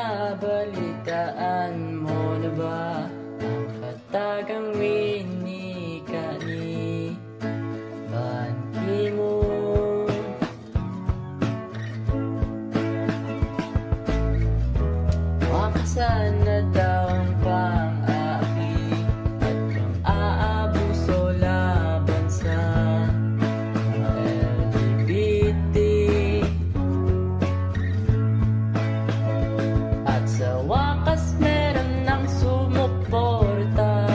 nabalitaan mo na ba ang katagang winika ni Ban Ki-moon? Wakasan na daw ang pang-aaki at pang-aabuso laban sa LGBT. At sa wakas meron ng sumuporta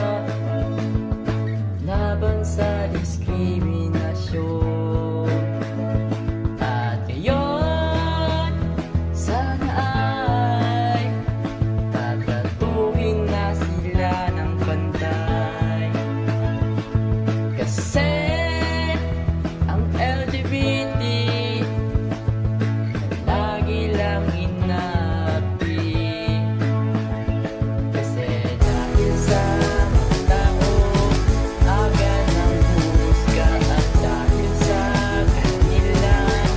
laban sa diskriminasyon. At ngayon, sana ay tatratuhin na sila ng pantay. Kasi ang LGBT lagi lang inapi. Kasi dahil sa tao agad ng husga at dahil sa kanilang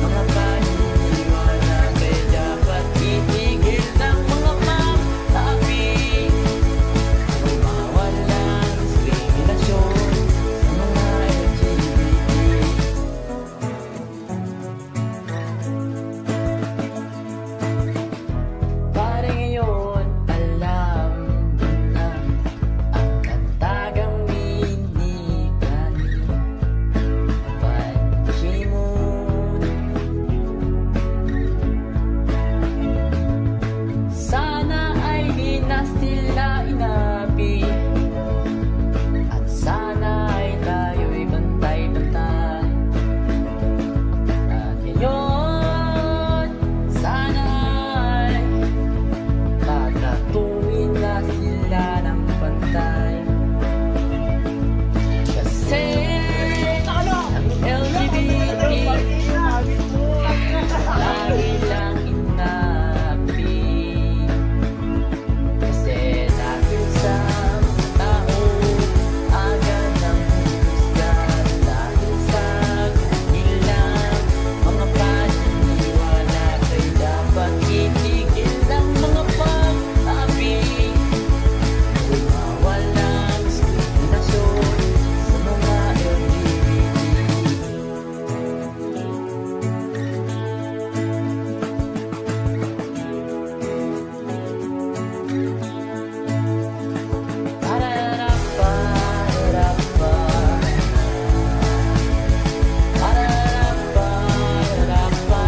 mga paniniwala, kaya dapat itigil ng mga pang-api. Bumawal ng diskriminasyon sa mga LGBT. Para ngayon, alam mo na ang katagang winika ni Ban Ki-moon. Sana ay di na sila inapi at sana ay tayo'y bantay-bantay. At ngayon, sana ay tatratuhin na sila ng pantay. Kasi ang LGBT lagi lang inapi. Kasi dahil sa tao agad ng husga, dahil sa kanilang mga paniniwala, kaya dapat itigil ng mga pang-api. Bumawal ng diskriminasyon sa mga LGBT. Pararapa, pararapa. Pararapa, pararapa,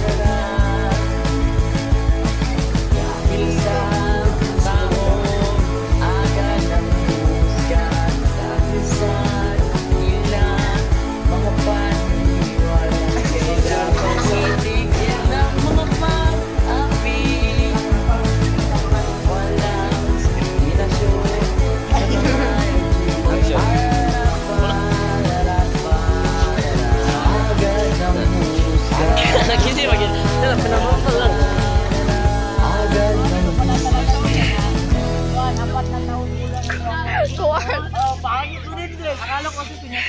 pararapa. Dahil sa tao agad ang husga, dahil sa kanilang mga paniniwala, kaya dapat itigil ng mga pang-api. Walang diskriminasyon sa mga LGBT. Pararapa, agad ang husga. Nakisi lagi. Tara, pinababa lang. Agad ang husga. Apat na taon mula na. Kuwan. Pangit ulit din. Akala ko kasi pinag